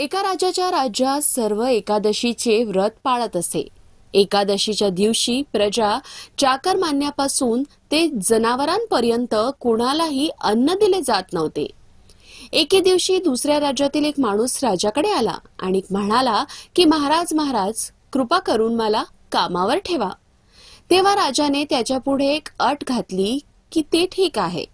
एका राजाच्या राज्यात सर्व एकादशीचे व्रत पाळत असे। एकादशीच्या दिवशी प्रजा चाकरमान्यापासून ते जनावरांपर्यंत कुणालाही अन्न दिले जात नव्हते। एके दिवशी दुसऱ्या राज्यातील एक माणूस राजाकडे आला आणि म्हणाला की महाराज कृपा करून मला कामावर ठेवा। तेव्हा राजाने त्याच्या पुढे एक अट घातली की ते ठीक आहे,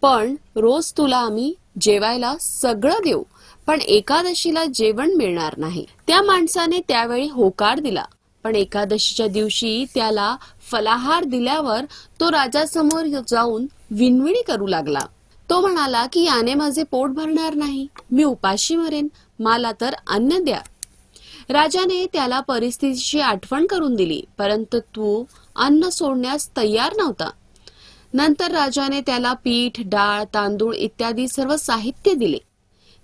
पण रोज तुला आम्ही जेवायला सगळं देऊ, पण एकादशीला जेवण मिळणार नाही। त्या माणसाने त्यावेळी होकार दिला, पण एकादशीच्या दिवशी त्याला फलाहार दिल्यावर तो राजासमोर जाऊन विनविणी करू लागला। तो म्हणाला की याने माझे पोट भरणार नाही, मी उपाशी मरेन, मला तर अन्न द्या। राजाने त्याला परिस्थितीची आठवण करून दिली, परंतु तो अन्न सोडण्यास तयार नव्हता। नंतर राजाने त्याला पीठ, डाळ, तांदूळ इत्यादी सर्व साहित्य दिले।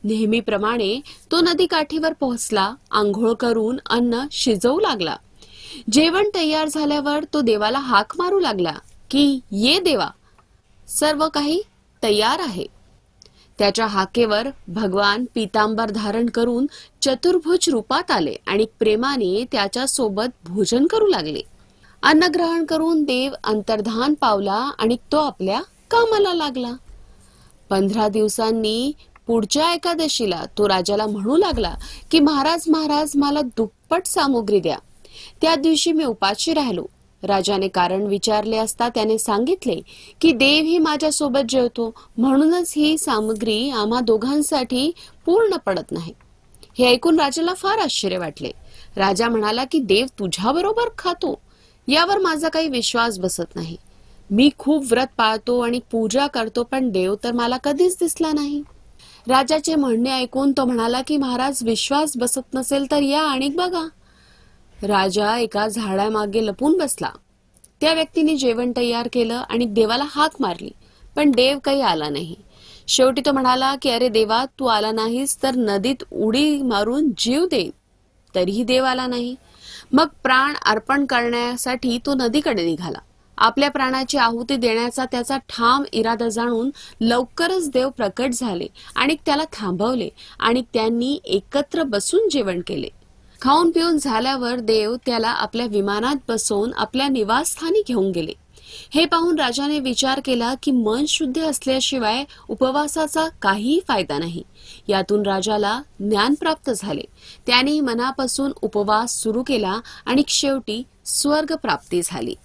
नेहमीप्रमाणे तो नदीकाठीवर पोहोचला, आंघोळ करून अन्न शिजवू लागला। जेवण तयार झाल्यावर तो देवाला हाक मारू लागला की ये देवा, सर्व काही तयार आहे। त्याच्या हाकेवर भगवान पीतांबर धारण करून चतुर्भुज रूपात आले आणि प्रेमाने त्याच्या सोबत भोजन करू लागले। अन्न ग्रहण करून देव अंतर्धान पावला आणि तो आपल्या कामाला लागला। 15 दिवसांनी पुढच्या एकादशीला तो राजाला म्हणू लागला की महाराज मला दुप्पट सामुग्री द्या। त्या दिवशी मी उपाशी राहिलो। राजाने कारण विचारले असता त्याने सांगितले की देव ही माझ्या सोबत जेवतो, म्हणूनच ही सामग्री आम्हा दोघांसाठी पूर्ण पडत नाही। हे ऐकून राजाला फार आश्चर्य वाटले। राजा म्हणाला की देव तुझ्या बरोबर खातो, यावर माझा काही विश्वास बसत नाही। मी खूप व्रत पाळतो आणि पूजा करतो, पण देव तर मला कधीच दिसला नाही। राजाचे म्हणणे ऐकून तो म्हणाला की महाराज, विश्वास बसत नसेल तर या आणि बघा। राजा एका झाडामागे लपून बसला। त्या व्यक्तीने जेवण तयार केलं आणि देवाला हाक मारली, पण देव काही आला नाही। शेवटी तो म्हणाला की अरे देवा, तू आला नाहीस तर नदीत उडी मारून जीव देईन। तरीही देव आला नाही। मग प्राण अर्पण करण्यासाठी तो नदीकडे निघाला। आपल्या प्राणाची आहुती देण्याचा त्याचा ठाम इरादा जाणून लवकरच देव प्रकट झाले आणि त्याला थांबवले आणि त्यांनी एकत्र बसून जेवण केले। खाऊन पिऊन झाल्यावर देव त्याला आपल्या विमानात बसवून आपल्या निवासस्थानी घेऊन गेले। हे पाहून राजाने विचार केला की मन शुद्ध असल्याशिवाय उपवासाचा काही फायदा नाही। यातून राजाला ज्ञान प्राप्त झाले। त्याने मनापासून उपवास सुरू केला आणि शेवटी स्वर्ग प्राप्ती झाली।